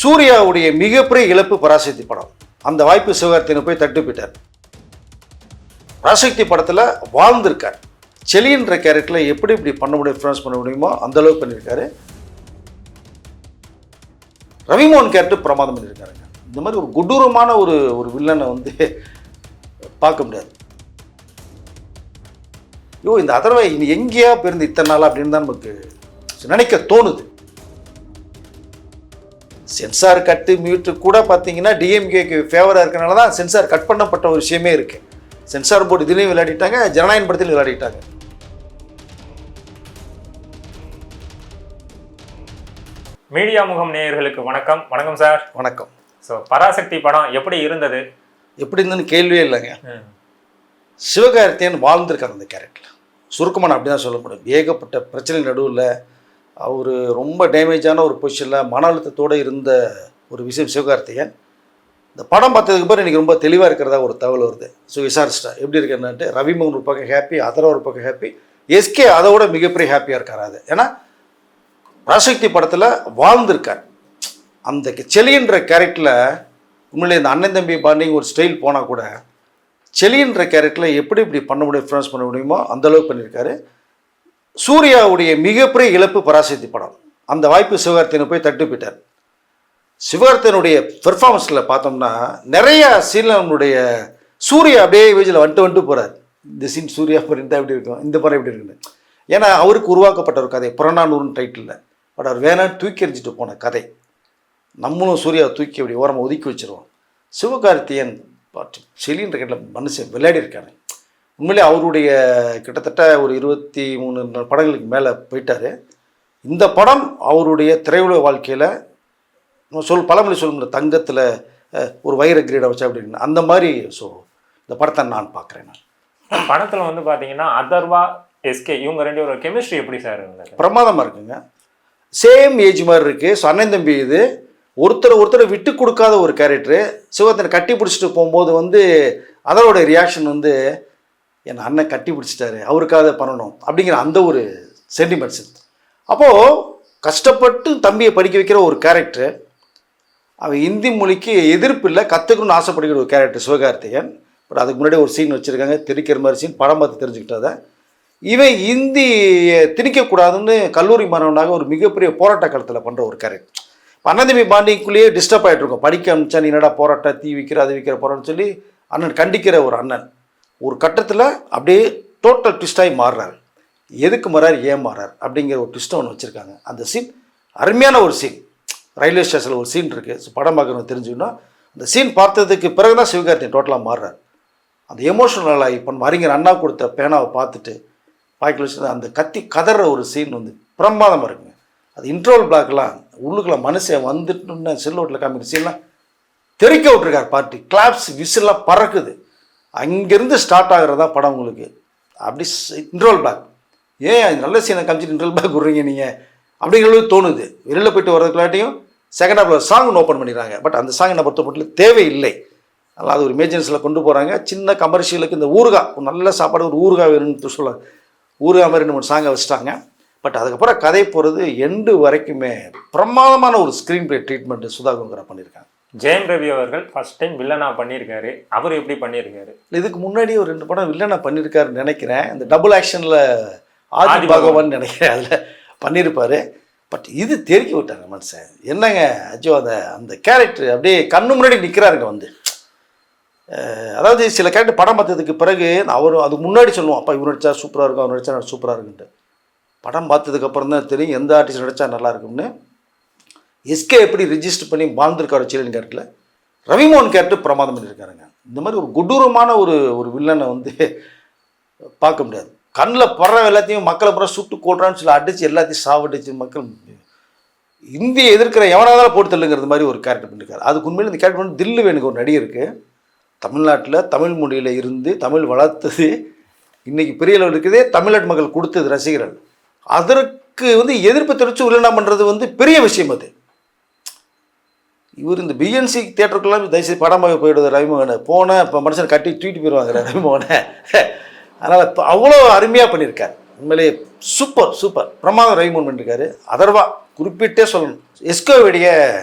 சூர்யாவுடைய மிகப்பெரிய இழப்பு பராசக்தி படம். அந்த வாய்ப்பு சிவகார்த்திகேயன் போய் தட்டு போயிட்டார். பராசக்தி படத்தில் வாழ்ந்திருக்கார். செலின்ற கேரக்டரில் எப்படி இப்படி பண்ண முடியும், இன்ஃப்ளூயன்ஸ் பண்ண முடியுமோ அந்த அளவுக்கு பண்ணியிருக்காரு. ரவிமோகன் கேரக்டர் பிரமாதம் பண்ணியிருக்காருங்க. இந்த மாதிரி ஒரு கொடூரமான ஒரு வில்லனை வந்து பார்க்க முடியாது. இந்த அதர்வை இனி எங்கேயா பிறந்து இத்தனை நாள் அப்படின்னு தான் நமக்கு நினைக்க தோணுது. சென்சார் கட்டு மியூட்டு கூட பார்த்தீங்கன்னா டிஎம்கேக்கு ஃபேவராக இருக்கனால தான் சென்சார் கட் பண்ணப்பட்ட ஒரு விஷயமே இருக்குது. சென்சார் போர்டு இதுலேயும் விளையாடிட்டாங்க, ஜனநாயக படத்திலும் விளையாடிட்டாங்க. மீடியா முகம் நேயர்களுக்கு வணக்கம். வணக்கம் சார். வணக்கம். ஸோ பராசக்தி படம் எப்படி இருந்தது? எப்படி இருந்ததுன்னு கேள்வியே இல்லைங்க. சிவகார்த்திகேயன் வாழ்ந்திருக்கார் அந்த கேரக்டரில். சுருக்கமான அப்படி தான் சொல்ல முடியும். ஏகப்பட்ட பிரச்சனை நடுவில் அவர் ரொம்ப டேமேஜான ஒரு பொசிஷனில் மன அழுத்தத்தோடு இருந்த ஒரு விஷயம் சிவகார்த்திகேயன். இந்த படம் பார்த்ததுக்கு பிறகு எனக்கு ரொம்ப தெளிவாக இருக்கிறதா ஒரு தகவல் வருது. ஸோ விசாரிச்சிட்டா எப்படி இருக்குன்னுட்டு. ரவிமோகன் ஒரு பக்கம் ஹாப்பி, அதர் ஒரு பக்கம் ஹாப்பி, எஸ்கே அதோட மிகப்பெரிய ஹாப்பியாக இருக்கார். அது ஏன்னா பராசக்தி படத்தில் வாழ்ந்திருக்கார். அந்த செலின்ற கேரக்டரில் உண்மையிலே இந்த அண்ணன் தம்பி பாண்டிங் ஒரு ஸ்டைல் போனால் கூட செலின்ற கேரக்டரில் எப்படி இப்படி பண்ண முடியும், இன்ஃப்ளூயன்ஸ் பண்ண முடியுமோ அந்த அளவுக்கு பண்ணியிருக்காரு. சூர்யாவுடைய மிகப்பெரிய இழப்பு பராசக்தி படம். அந்த வாய்ப்பு சிவகார்த்திகேயன் போய் தட்டு போயிட்டார். சிவகார்த்திகேயனுடைய பெர்ஃபார்மன்ஸில் பார்த்தோம்னா நிறையா சீனில் நம்மளுடைய சூர்யா அப்படியே வேஜில் வந்துட்டு போகிறார். இந்த சீன் சூர்யா இருந்தால் எப்படி இருக்கும், இந்த படம் எப்படி இருக்குன்னு. ஏன்னா அவருக்கு உருவாக்கப்பட்ட ஒரு கதை புறநானூறுன்னு டைட்டிலில். பட் அவர் வேணான்னு தூக்கி எறிஞ்சிட்டு போன கதை. நம்மளும் சூர்யாவை தூக்கி அப்படி ஓரமாக ஒதுக்கி வச்சுருவோம். சிவகார்த்திகேயன் செலின்ற கேட்டில் மனுஷன் விளையாடி இருக்காங்க. உண்மையிலே அவருடைய கிட்டத்தட்ட ஒரு 23 படங்களுக்கு மேலே போயிட்டார். இந்த படம் அவருடைய திரையுலக வாழ்க்கையில் பழமொழி சொல்லுங்கிற தங்கத்தில் ஒரு வைர கிரீடை வச்சா அப்படின்னு அந்த மாதிரி. ஸோ இந்த படத்தை நான் பார்க்குறேன். நான் படத்தில் வந்து பார்த்தீங்கன்னா அதர்வா எஸ்கே இவங்க ரெண்டு ஒரு கெமிஸ்ட்ரி எப்படி சார் இருந்தது? பிரமாதமாக இருக்குங்க. சேம் ஏஜ் மாதிரி இருக்குது. ஸோ அண்ணன் தம்பி இது ஒருத்தரை விட்டு கொடுக்காத ஒரு கேரக்டரு. சிவகார்த்திகேயனை கட்டி பிடிச்சிட்டு போகும்போது வந்து அதோட ரியாக்ஷன் வந்து என் அண்ணன் கட்டி பிடிச்சிட்டாரு, அவருக்காக பண்ணணும் அப்படிங்கிற அந்த ஒரு சென்டிமெண்ட்ஸ். அப்போது கஷ்டப்பட்டு தம்பியை படிக்க வைக்கிற ஒரு கேரக்டர். அவன் இந்தி மொழிக்கு எதிர்ப்பு இல்லை, கற்றுக்கணும்னு ஆசைப்படுகிற ஒரு கேரக்டர் சிவகார்த்திகேயன். பட் அதுக்கு முன்னாடி ஒரு சீன் வச்சுருக்காங்க, திணிக்கிற மாதிரி சீன். படம் பார்த்து தெரிஞ்சுக்கிட்டதை இவன் இந்தியை திணிக்கக்கூடாதுன்னு கல்லூரி மாணவனாக ஒரு மிகப்பெரிய போராட்ட காலத்தில் பண்ணுற ஒரு கேரக்டர். அண்ணன் தம்பி பாண்டிக்குள்ளேயே டிஸ்டர்ப் ஆகிட்டு இருக்கும். படிக்க அனுப்பிச்சா நீ என்னடா போராட்ட தீ விற்கிற அது விற்கிற போராட்டம்னு சொல்லி அண்ணன் கண்டிக்கிற ஒரு அண்ணன் ஒரு கட்டத்தில் அப்படியே டோட்டல் ட்விஸ்டாகி மாறுறாரு. எதுக்கு மாறார், ஏன் மாறார் அப்படிங்கிற ஒரு ட்விஸ்ட்டை ஒன்று வச்சுருக்காங்க. அந்த சீன் அருமையான ஒரு சீன். ரயில்வே ஸ்டேஷனில் ஒரு சீன் இருக்குது. ஸோ படம் பார்க்குறவங்க தெரிஞ்சுக்கணும். அந்த சீன் பார்த்ததுக்கு பிறகு தான் சிவகார்த்திகேயன் டோட்டலாக மாறுறார். அந்த எமோஷனலாக இப்போ அறிஞர் அண்ணா கொடுத்த பேனாவை பார்த்துட்டு பாய்க்கில் வச்சு அந்த கத்தி கதற ஒரு சீன் வந்து பிரமாதமாக இருக்குங்க. அது இன்ட்ரோல் பிளாக்லாம் உள்ளுக்குள்ள மனுஷன் வந்துட்டுன்னு செல்லோட்டில் காமிக்கிற சீன்லாம் தெறிக்க விட்ருக்கார். பார்ட்டி கிளாப்ஸ் விசில்லாம் பறக்குது. அங்கேருந்து ஸ்டார்ட் ஆகிறதா படம் உங்களுக்கு. அப்படி இன்ட்ரோல் பிளாக். ஏன் நல்ல சீனை காமிச்சிட்டு இன்ட்ரோல் பிளாக் விட்றீங்க நீங்கள் அப்படிங்கிறது தோணுது. வெளியில் போய்ட்டு வர்றதுக்குள்ளாட்டியும் செகண்ட் ஹாஃபில் சாங் ஓப்பன் பண்ணிடுறாங்க. பட் அந்த சாங் என்ன பொறுத்த மட்டும் தேவையில்லை. அதனால் அது ஒரு எமர்ஜென்சியில் கொண்டு போகிறாங்க. சின்ன கமர்ஷியலுக்கு இந்த ஊறுகாய் ஒரு நல்ல சாப்பாடு ஒரு ஊறுகாய் வேணும்னு சொல்லுவாங்க. ஊறுகாய் மாதிரி 2-3 சாங்கை வச்சுட்டாங்க. பட் அதுக்கப்புறம் கதை போகிறது எண்டு வரைக்குமே பிரமாதமான ஒரு ஸ்க்ரீன் பிளே ட்ரீட்மெண்ட்டு சுதாகர் பண்ணியிருக்காங்க. ஜெயம் ரவி அவர்கள் ஃபர்ஸ்ட் டைம் வில்லனா பண்ணியிருக்காரு. அவர் எப்படி பண்ணியிருக்காரு? இதுக்கு முன்னாடி ஒரு 2 படம் வில்லனா பண்ணியிருக்காருன்னு நினைக்கிறேன். இந்த டபுள் ஆக்ஷனில் ஆதி பகவான் நினைக்கிறேன், அதில் பண்ணியிருப்பார். பட் இது தெறிக்க விட்டாங்க மனுஷன். என்னங்க அஜோ அந்த கேரக்டர் அப்படியே கண்ணு முன்னாடி நிற்கிறாருங்க வந்து. அதாவது சில கேரக்டர் படம் பார்த்ததுக்கு பிறகு அவரும் அதுக்கு முன்னாடி சொல்லுவோம், அப்பா இவர் நடித்தா சூப்பராக இருக்கும், அவர் நடித்தா சூப்பராக இருக்குன்ட்டு. படம் பார்த்ததுக்கப்புறம் தான் தெரியும் எந்த ஆர்டிஸ்ட் நடித்தா நல்லா இருக்கும்னு. எஸ்கே எப்படி ரிஜிஸ்டர் பண்ணி வாழ்ந்திருக்காரு செலின் கேரக்டரில். ரவிமோகன் கேரக்டர் பிரமாதம் பண்ணியிருக்காருங்க. இந்த மாதிரி ஒரு கொடூரமான ஒரு வில்லனை வந்து பார்க்க முடியாது. கண்ணில் படுற எல்லாத்தையும் மக்களை பூரா சுட்டு கொள்றான்னு சொல்லி அடித்து எல்லாத்தையும் சாவடிச்சு மக்கள் இந்தியை எதிர்க்கிற எவனாதான் போட்டு தள்ளுங்கிறது மாதிரி ஒரு கேரக்டர் பண்ணியிருக்காரு. அதுக்கு உண்மையில் இந்த கேரக்டர் வந்து தில்லு வேணுங்க ஒரு நடிகருக்கு. தமிழ்நாட்டில் தமிழ் மொழியில் இருந்து தமிழ் வளர்த்தது, இன்றைக்கி பெரிய அளவில் இருக்குதே தமிழ்நாட்டு மக்கள் கொடுத்தது ரசிகர்கள். அதற்கு வந்து எதிர்ப்பு தெரிவித்து வில்லனா பண்ணுறது வந்து பெரிய விஷயம். அது இவர் இந்த பிஎன்சி தியேட்டருக்குலாம் தயவுசெய்து படமாக போயிடுது. ரவிமோகனை போனால் இப்போ மனுஷனை கட்டி தூக்கிட்டு போயிடுவாங்க ரவிமோகனை. அதனால் இப்போ அவ்வளோ அருமையாக பண்ணியிருக்கார். உண்மையிலேயே சூப்பர் பிரமாதம் ரவிமோகன் பண்ணியிருக்காரு. அதர்வா குறிப்பிட்டே சொல்லணும். எஸ்கோவுடைய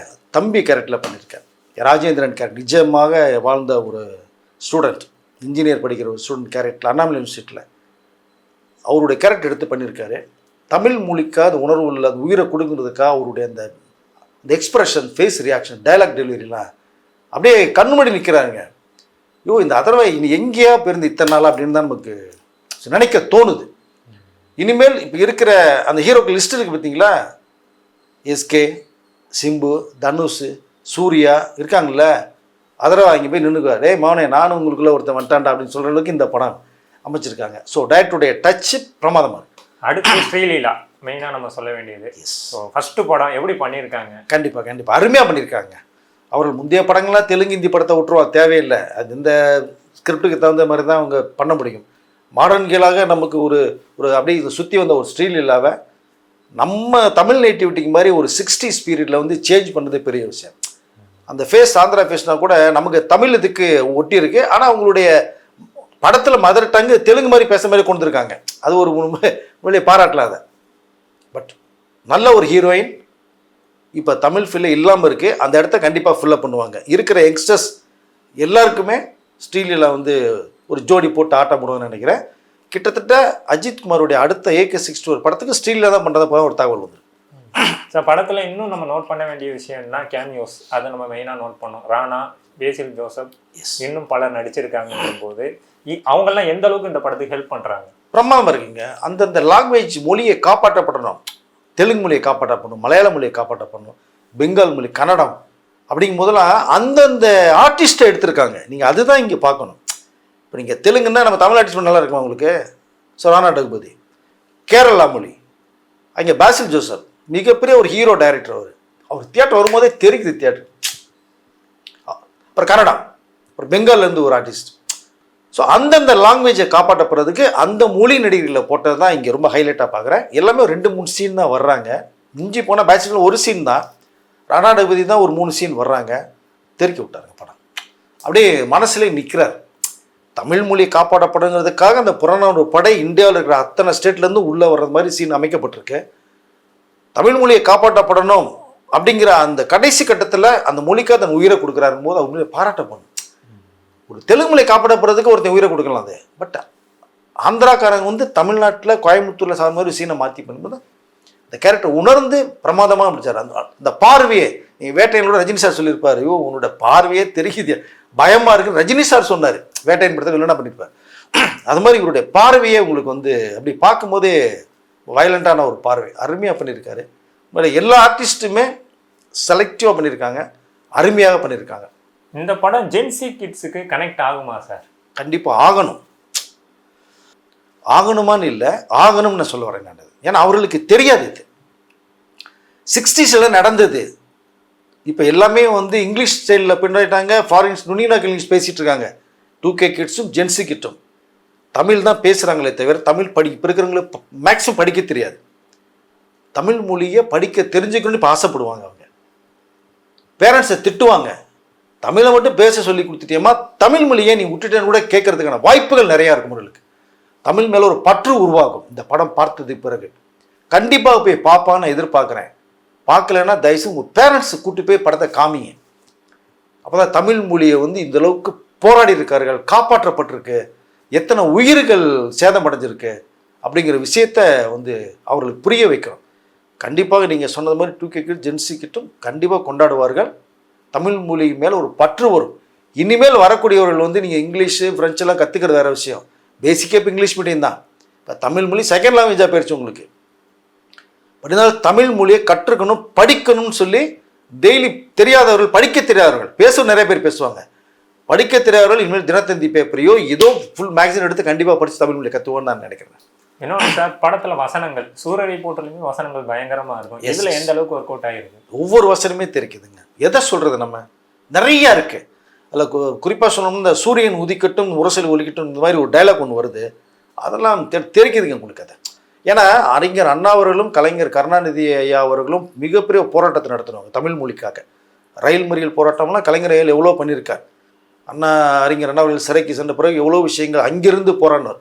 தம்பி கேரக்டரில் பண்ணியிருக்கார். ராஜேந்திரன் கேரக்டர் நிஜமாக வாழ்ந்த ஒரு ஸ்டூடெண்ட், இன்ஜினியர் படிக்கிற ஒரு ஸ்டூடெண்ட் கேரக்டர் அண்ணாமலை யூனிவர்சிட்டியில் அவருடைய கேரக்டர் எடுத்து பண்ணியிருக்காரு. தமிழ் மொழிக்காக அந்த உணர்வு இல்லை, அந்த உயிரை கொடுங்கிறதுக்காக அவருடைய அந்த எக்ஸ்பிரஷன், ஃபேஸ் ரியாக்ஷன், டைலாக் டெலிவரிலாம் அப்படியே கண்ணுமடி நிற்கிறாருங்க. ஐயோ இந்த அதர்வை இனி எங்கேயா பிறந்து இத்தனை நாள் அப்படின்னு தான் நமக்கு நினைக்க தோணுது. இனிமேல் இப்போ இருக்கிற அந்த ஹீரோக்கு லிஸ்ட் இருக்குது பார்த்தீங்களா, எஸ்கே, சிம்பு, தனுஷ், சூர்யா இருக்காங்கல்ல, அதர்வா இங்கே போய் நின்றுக்குவார். டே மௌனே நானும் உங்களுக்குள்ள ஒருத்தன் வந்துட்டான்டா அப்படின்னு சொல்கிற அளவுக்கு இந்த படம் அமைச்சிருக்காங்க. ஸோ டைரக்டருடைய டச்சு பிரமாதமாக இருக்கு. அடுத்து ஸ்ரீலீலா மெயினாக நம்ம சொல்ல வேண்டியது. ஸோ ஃபஸ்ட்டு படம் எப்படி பண்ணியிருக்காங்க? கண்டிப்பாக அருமையாக பண்ணியிருக்காங்க. அவர்கள் முந்தைய படங்கள்லாம் தெலுங்கு ஹிந்தி படத்தை விட்டுருவா, தேவையில்லை. அது இந்த ஸ்கிரிப்டுக்கு தகுந்த மாதிரி தான் அவங்க பண்ண முடியும். மாடர்ன் கீழாக நமக்கு ஒரு அப்படியே இதை சுற்றி வந்த ஒரு ஸ்ரீலீலாவை நம்ம தமிழ் நேட்டிவிட்டிக்கு மாதிரி ஒரு 60s பீரியடில் வந்து சேஞ்ச் பண்ணது பெரிய விஷயம். அந்த ஃபேஸ் ஆந்திரா ஃபேஸ்னால் கூட நமக்கு தமிழ் இதுக்கு ஒட்டி இருக்கு, ஆனால் அவங்களுடைய படத்தில் மதர் டங்கு தெலுங்கு மாதிரி பேச மாதிரி கொண்டு இருக்காங்க. அது ஒரு உண்மையிலே பாராட்டலாத. பட் நல்ல ஒரு ஹீரோயின் இப்போ தமிழ் ஃபில்ல இல்லாமல் இருக்குது. அந்த இடத்த கண்டிப்பாக ஃபில்லப் பண்ணுவாங்க. இருக்கிற யங்ஸ்டர்ஸ் எல்லாருக்குமே ஸ்ரீலீலா வந்து ஒரு ஜோடி போட்டு ஆட்டம் போடுவாங்கன்னு நினைக்கிறேன். கிட்டத்தட்ட அஜித் குமாருடைய அடுத்த AK-61 படத்துக்கு ஸ்ரீலீலா தான் பண்ணுறத போல ஒரு தகவல் வந்து. சார் படத்தில் இன்னும் நம்ம நோட் பண்ண வேண்டிய விஷயம்னா கேமியோஸ், அதை நம்ம மெயினாக நோட் பண்ணோம். ராணா, பேசில் ஜோசப், இன்னும் பலர் நடிச்சிருக்காங்கன்னும் போது அவங்கெல்லாம் எந்த அளவுக்கு இந்த படத்துக்கு ஹெல்ப் பண்ணுறாங்க? பிரமாதமாக இருக்குங்க. அந்தந்த லாங்குவேஜ் மொழியை காப்பாற்றப்படணும். தெலுங்கு மொழியை காப்பாற்றப்படணும், மலையாள மொழியை காப்பாற்றப்படணும், பெங்கால் மொழி, கன்னடம் அப்படிங்கும் போதெல்லாம் அந்தந்த ஆர்டிஸ்ட்டை எடுத்திருக்காங்க. நீங்கள் அதுதான் இங்கே பார்க்கணும். இப்போ நீங்கள் தெலுங்குன்னா நம்ம தமிழ் ஆர்டிஸ்ட் நல்லா இருக்குமா உங்களுக்கு? ஸோ ராணா டகுபதி. கேரளா மொழி, அங்கே பேசில் ஜோசப் மிகப்பெரிய ஒரு ஹீரோ டைரக்டர். அவர் தியேட்டர் வரும்போதே தெரிக்குது தியேட்டர். அப்புறம் கன்னடம், அப்புறம் பெங்கால்லேருந்து ஒரு ஆர்டிஸ்ட். ஸோ அந்தந்த லாங்குவேஜை காப்பாற்றப்படுறதுக்கு அந்த மொழி நடிகர்களை போட்டது தான் இங்கே ரொம்ப ஹைலைட்டாக பார்க்குறேன். எல்லாமே 2-3 சீன் தான் வர்றாங்க. மிஞ்சி போனால் பேச்சுலர் ஒரு சீன் தான். ராணா டகுபதி தான் ஒரு 3 சீன் வர்றாங்க. தெறிக்க விட்டாருங்க படம். அப்படியே மனசுலேயே நிற்கிறார். தமிழ் மொழி காப்பாற்றப்படுங்கிறதுக்காக அந்த புறநானூறு படை இந்தியாவில் இருக்கிற அத்தனை ஸ்டேட்லேருந்து உள்ளே வர்றது மாதிரி சீன் அமைக்கப்பட்டிருக்கு. தமிழ் மொழியை காப்பாற்றப்படணும் அப்படிங்கிற அந்த கடைசி கட்டத்தில் அந்த மொழிக்காக தன் உயிரை கொடுக்குறாருக்கும் போது அவங்க பாராட்டப்படணும். ஒரு தெலுங்கு மொழி காப்பாற்றப்படுறதுக்கு ஒருத்தன் உயிரை கொடுக்கலாம். அது பட் ஆந்திராக்காரங்க வந்து தமிழ்நாட்டில் கோயம்புத்தூரில் சார்ந்த மாதிரி சீனை மாற்றி பண்ணும்போது இந்த கேரக்டர் உணர்ந்து பிரமாதமாக பிடிச்சார். அந்த பார்வையே நீங்கள் வேட்டையனோட ரஜினி சார் சொல்லியிருப்பார், ஐயோ உன்னோட பார்வையே தெரியுது, பயமாக இருக்குன்னு ரஜினி சார் சொன்னார். வேட்டையன் படத்தை இல்லைன்னா பண்ணியிருப்பார். அது மாதிரி இவருடைய பார்வையே உங்களுக்கு வந்து அப்படி பார்க்கும்போதே வயலண்டான ஒரு பார்வை அருமையாக பண்ணியிருக்காரு. எல்லா ஆர்டிஸ்ட்டுமே செலக்டிவாக பண்ணியிருக்காங்க, அருமையாக பண்ணியிருக்காங்க. இந்த படம் ஜென்சி கிட்ஸுக்கு கனெக்ட் ஆகுமா சார்? கண்டிப்பாக ஆகணும். ஆகணுமான்னு இல்லை, ஆகணும்னு சொல்ல வரேன் நான். ஏன்னா அவர்களுக்கு தெரியாது இது 60s நடந்தது. இப்போ எல்லாமே வந்து இங்கிலீஷ் ஸ்டைலில் பின்னாயிட்டாங்க. ஃபாரின்ஸ் நுனிநாக்கு இங்கிலீஷ் பேசிகிட்டு இருக்காங்க. 2K கிட்ஸும் ஜென்சி கிட்டும் தமிழ் தான் பேசுகிறாங்களே தவிர தமிழ் இப்போ இருக்கிறவங்களுக்கு மேக்ஸிமம் படிக்க தெரியாது. தமிழ் மொழியை படிக்க தெரிஞ்சுக்கணும்னு இப்போ ஆசைப்படுவாங்க. அவங்க பேரண்ட்ஸை திட்டுவாங்க, தமிழை மட்டும் பேச சொல்லி கொடுத்துட்டேம்மா, தமிழ் மொழியை நீ விட்டுட்டேன்னு கூட கேட்கறதுக்கான வாய்ப்புகள் நிறையா இருக்கும். உங்களுக்கு தமிழ் மேலே ஒரு பற்று உருவாகும். இந்த படம் பார்த்ததுக்கு பிறகு கண்டிப்பாக போய் பார்ப்பான்னு எதிர்பார்க்குறேன். பார்க்கலன்னா தயவுசு உங்கள் பேரண்ட்ஸை கூட்டி போய் படத்தை காமிங்க. அப்போ தான் தமிழ் மொழியை வந்து இந்த அளவுக்கு போராடி இருக்கார்கள், காப்பாற்றப்பட்டிருக்கு, எத்தனை உயிர்கள் சேதமடைஞ்சிருக்கு அப்படிங்கிற விஷயத்த வந்து அவர்களுக்கு புரிய வைக்கிறோம். கண்டிப்பாக நீங்கள் சொன்னது மாதிரி 2K கிட் ஜென்சி கிட்டும் கண்டிப்பாக கொண்டாடுவார்கள். தமிழ் மொழி மேலே ஒரு பற்று வரும். இனிமேல் வரக்கூடியவர்கள் வந்து நீங்கள் இங்கிலீஷு ஃப்ரெஞ்செல்லாம் கற்றுக்கிறது வேறு விஷயம். பேசிக்காக இப்போ இங்கிலீஷ் மீடியம் தான். இப்போ தமிழ் மொழி செகண்ட் லாங்குவேஜாக போயிடுச்சு உங்களுக்கு. அப்படினால தமிழ் மொழியை கற்றுக்கணும், படிக்கணும்னு சொல்லி டெய்லி தெரியாதவர்கள், படிக்க தெரியாதவர்கள், பேசும் நிறைய பேர் பேசுவாங்க, படிக்க தெரியாதவர்கள் இனிமேல் தினத்தந்தி பேப்பரையோ ஏதோ ஃபுல் மேக்சின் எடுத்து கண்டிப்பாக படித்து தமிழ் மொழியை கற்றுவோன்னு நான் நினைக்கிறேன். இன்னொன்று சார், படத்தில் வசனங்கள் சூரரை போட்டுலையுமே வசனங்கள் பயங்கரமாக இருக்கும். இதில் எந்த அளவுக்கு ஒர்க் அவுட் ஆகிருக்கு? ஒவ்வொரு வசனமே தெரிக்குதுங்க. எதை சொல்கிறது, நம்ம நிறையா இருக்குது. அதில் குறிப்பாக சொல்லணும்னா இந்த சூரியன் உதிக்கட்டும் உரசல் ஒலிக்கட்டும் இந்த மாதிரி ஒரு டைலாக் ஒன்று வருது. அதெல்லாம் தெரிக்குதுங்க உங்களுக்கு. அதை ஏன்னா அறிஞர் அண்ணா அவர்களும் கலைஞர் கருணாநிதி ஐயா அவர்களும் மிகப்பெரிய போராட்டத்தை நடத்தினவங்க தமிழ் மொழிக்காக. ரயில் மறியல் போராட்டம்லாம் கலைஞர் ஐயா எவ்வளோ பண்ணியிருக்கார். அறிஞர் அண்ணா அவர்கள் சிறைக்கு சென்ற பிறகு எவ்வளோ விஷயங்கள் அங்கிருந்து போராடினார்.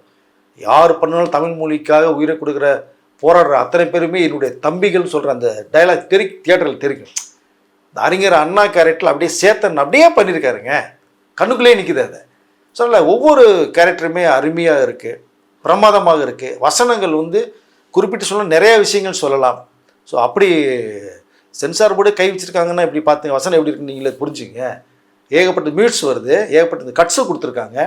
யார் பண்ணாலும் தமிழ் மொழிக்காக உயிரை கொடுக்குற போராடுற அத்தனை பேருமே என்னுடைய தம்பிகள் சொல்கிற அந்த டைலாக் தியேட்டரில் தெரிக்கும். இந்த அறிஞர் அண்ணா கேரக்டரில் அப்படியே சேத்தன் அப்படியே பண்ணியிருக்காருங்க, கண்ணுக்குள்ளேயே நிற்குது அதை. சொல்லல, ஒவ்வொரு கேரக்டருமே அருமையாக இருக்குது, பிரமாதமாக இருக்குது. வசனங்கள் வந்து குறிப்பிட்டு சொல்ல நிறைய விஷயங்கள் சொல்லலாம். ஸோ அப்படி சென்சார் போர்டு கை வச்சுருக்காங்கன்னா இப்படி பார்த்துங்க, வசனம் எப்படி இருக்குன்னு நீங்களே புரிஞ்சுங்க. ஏகப்பட்ட மியூட்ஸ் வருது, ஏகப்பட்ட இந்த கட்ஸு கொடுத்துருக்காங்க.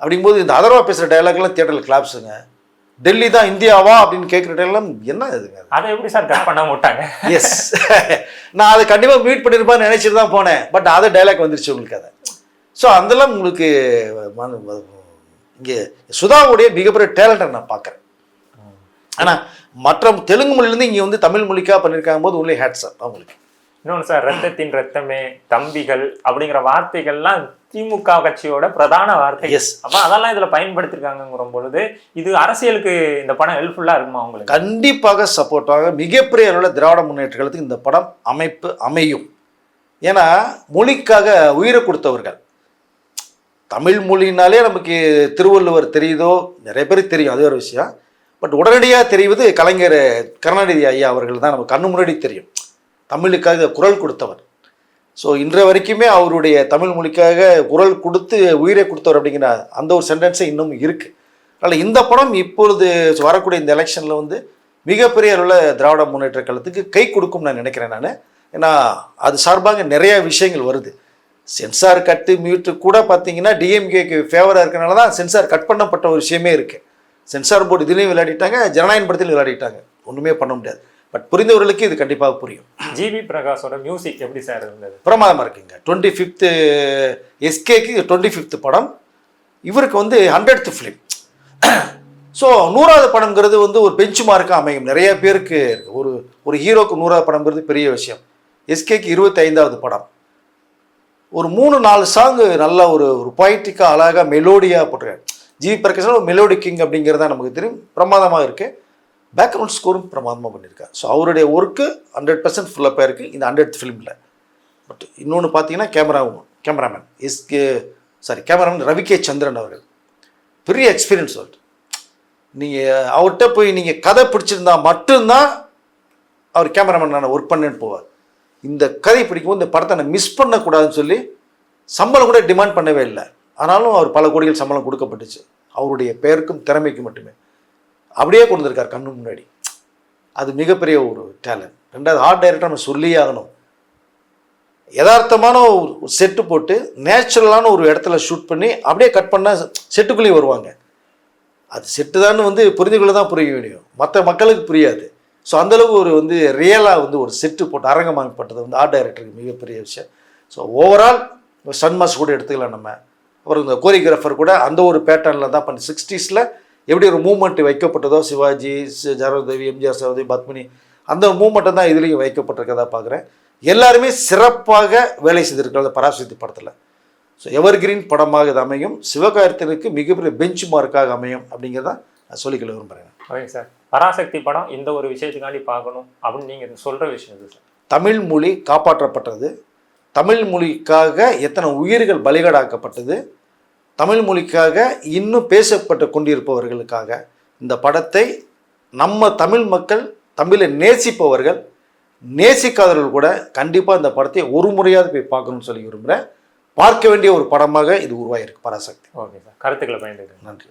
அப்படிங்கும்போது இந்த அதர்வா பேசுகிற டைலாக்லாம் தியேட்டரில் கிளாப்ஸுங்க. டெல்லி தான் இந்தியாவா அப்படின்னு கேட்குற டைலாக்லாம் என்ன இதுங்க? அதை எப்படி சார் கட் பண்ண மாட்டாங்க? எஸ், நான் அதை கண்டிப்பாக மீட் பண்ணியிருப்பான்னு நினச்சிட்டு தான் போனேன். பட் அதை டைலாக் வந்துருச்சு உங்களுக்கு அதை. ஸோ அதெல்லாம் உங்களுக்கு இங்கே சுதாவுடைய மிகப்பெரிய டேலண்ட்டை நான் பார்க்குறேன். ஆனால் மற்ற தெலுங்கு மொழியிலேருந்து இங்கே வந்து தமிழ் மொழிக்காக பண்ணியிருக்காங்க போது உள்ளே ஹேட்ஸ் அப் அவங்களுக்கு. இன்னொன்று சார், ரத்தத்தின் ரத்தமே, தம்பிகள் அப்படிங்கிற வார்த்தைகள்லாம் திமுக கட்சியோட பிரதான வார்த்தை. எஸ், அப்போ அதெல்லாம் இதில் பயன்படுத்திருக்காங்கிற பொழுது இது அரசியலுக்கு இந்த படம் ஹெல்ப்ஃபுல்லாக இருக்குமா உங்களுக்கு? கண்டிப்பாக சப்போர்ட்டாக மிகப்பெரிய அளவில் திராவிட முன்னேற்ற கழகத்துக்கு இந்த படம் அமையும். ஏன்னா மொழிக்காக உயிரை கொடுத்தவர்கள். தமிழ் மொழினாலே நமக்கு திருவள்ளுவர் தெரியுதோ, நிறைய பேருக்கு தெரியும், அது ஒரு விஷயம். பட் உடனடியாக தெரிவது கலைஞர் கருணாநிதி ஐயா அவர்கள் தான் நமக்கு கண்ணு முன்னாடி தெரியும். தமிழுக்காக குரல் கொடுத்தவர். ஸோ இன்றைய வரைக்குமே அவருடைய தமிழ் மொழிக்காக குரல் கொடுத்து உயிரை கொடுத்தவர் அப்படிங்கிற அந்த ஒரு சென்டென்ஸே இன்னும் இருக்குது. அதனால் இந்த படம் இப்பொழுது வரக்கூடிய இந்த எலெக்ஷனில் வந்து மிகப்பெரிய அளவில் திராவிட முன்னேற்ற கழகத்துக்கு கை கொடுக்கும் நான் நினைக்கிறேன் நான். ஏன்னா அது சார்பாக நிறைய விஷயங்கள் வருது. சென்சார் கட்டு மியூட்டு கூட பார்த்தீங்கன்னா டிஎம்கேக்கு ஃபேவராக இருக்கிறனால தான் சென்சார் கட் பண்ணப்பட்ட ஒரு விஷயமே இருக்குது. சென்சார் போர்டு இதுலேயும் விளையாடிட்டாங்க, ஜனநாயக படத்திலையும் விளையாடிட்டாங்க. ஒன்றுமே பண்ண முடியாது. பட் புரிந்தவர்களுக்கு இது கண்டிப்பாக புரியும். ஜிவி பிரகாஷோட மியூசிக் எப்படி சார் இருந்தது? பிரமாதமாக இருக்குங்க. 25th எஸ்கேக்கு 25th படம், இவருக்கு வந்து 100th ஃபிலிம். ஸோ 100வது படங்கிறது வந்து ஒரு பெஞ்ச் மார்க்காக அமையும். நிறைய பேருக்கு ஒரு ஹீரோக்கு 100வது படங்கிறது பெரிய விஷயம். எஸ்கேக்கு 25வது படம். ஒரு 3-4 சாங்கு நல்லா ஒரு பொய்டிக்காக அழகாக மெலோடியாக போட்டிருக்காரு. ஜிவி பிரகாஷ் ஒரு மெலோடி கிங் அப்படிங்கிறது தான் நமக்கு தெரியும். பிரமாதமாக இருக்குது. பேக்ரவுண்ட் ஸ்கோரும் பிரமாதமாக பண்ணியிருக்காரு. ஸோ அவருடைய ஒர்க்கு 100% ஃபுல்லப்பாக இருக்குது இந்த 100th ஃபிலிமில். பட் இன்னொன்று பார்த்தீங்கன்னா கேமராமேன் கேமராமேன் ரவி கே சந்திரன் அவர்கள் பெரிய எக்ஸ்பீரியன்ஸ் அவர்கிட்ட. நீங்கள் அவர்கிட்ட போய் நீங்கள் கதை பிடிச்சிருந்தா மட்டும்தான் அவர் கேமராமேன் நான் ஒர்க் பண்ணேன்னு போவார். இந்த கதை பிடிக்கும்போது இந்த படத்தை நான் மிஸ் பண்ணக்கூடாதுன்னு சொல்லி சம்பளம் கூட டிமாண்ட் பண்ணவே இல்லை. ஆனாலும் அவர் பல கோடிகள் சம்பளம் கொடுக்கப்பட்டுச்சு. அவருடைய பெயருக்கும் திறமைக்கும் மட்டுமே அப்படியே கொண்டு வந்திருக்கார் கண்ணு முன்னாடி. அது மிகப்பெரிய ஒரு டேலண்ட். ரெண்டாவது ஆர்ட் டைரக்டர் நம்ம சொல்லியே ஆகணும். யதார்த்தமான ஒரு செட்டு போட்டு நேச்சுரலான ஒரு இடத்துல ஷூட் பண்ணி அப்படியே கட் பண்ணால் செட்டுக்குள்ளேயும் வருவாங்க. அது செட்டு தான் வந்து புரிந்துக்குள்ள தான் புரிய முடியும், மற்ற மக்களுக்கு புரியாது. ஸோ அந்தளவுக்கு ஒரு வந்து ரியலாக வந்து ஒரு செட்டு போட்டு அரங்கமாகப்பட்டது வந்து ஆர்ட் டைரக்டருக்கு மிகப்பெரிய விஷயம். ஸோ ஓவரால் சன்மாஸ் கூட எடுத்துக்கலாம் நம்ம. அப்புறம் இந்த கோரியோகிராஃபர் கூட அந்த ஒரு பேட்டர்னில் தான் பண்ணி 60s எப்படி ஒரு மூமெண்ட் வைக்கப்பட்டதோ சிவாஜி, ஜரதேவி, எம்ஜிஆர் சகோதரி, பத்மினி, அந்த மூமெண்ட்டை தான் இதுலேயும் வைக்கப்பட்டிருக்கதா பார்க்குறேன். எல்லாருமே சிறப்பாக வேலை செய்திருக்கிறது பராசக்தி படத்தில். ஸோ எவர்கிரீன் படமாக இது அமையும். சிவகார்த்திகனுக்கு மிகப்பெரிய பெஞ்ச் மார்க்காக அமையும் அப்படிங்கிறத நான் சொல்லிக்கொள்ள விரும்புகிறேன். ஓகே சார், பராசக்தி படம் இந்த ஒரு விஷயத்துக்காண்டி பார்க்கணும் அப்படின்னு நீங்கள் சொல்கிற விஷயம் இது சார். தமிழ் மொழி காப்பாற்றப்பட்டது, தமிழ் மொழிக்காக எத்தனை உயிர்கள் பலிகடாக்கப்பட்டது, தமிழ் மொழிக்காக இன்னும் பேசப்பட்டு கொண்டிருப்பவர்களுக்காக இந்த படத்தை நம்ம தமிழ் மக்கள், தமிழை நேசிப்பவர்கள், நேசிக்காதவர்கள் கூட கண்டிப்பாக இந்த படத்தை ஒரு முறையாவது போய் பார்க்கணும்னு சொல்லி விரும்புகிறேன். பார்க்க வேண்டிய ஒரு படமாக இது உருவாகிருக்கு பராசக்தி. ஓகே சார், கருத்துக்களை பயந்துருக்கு. நன்றி.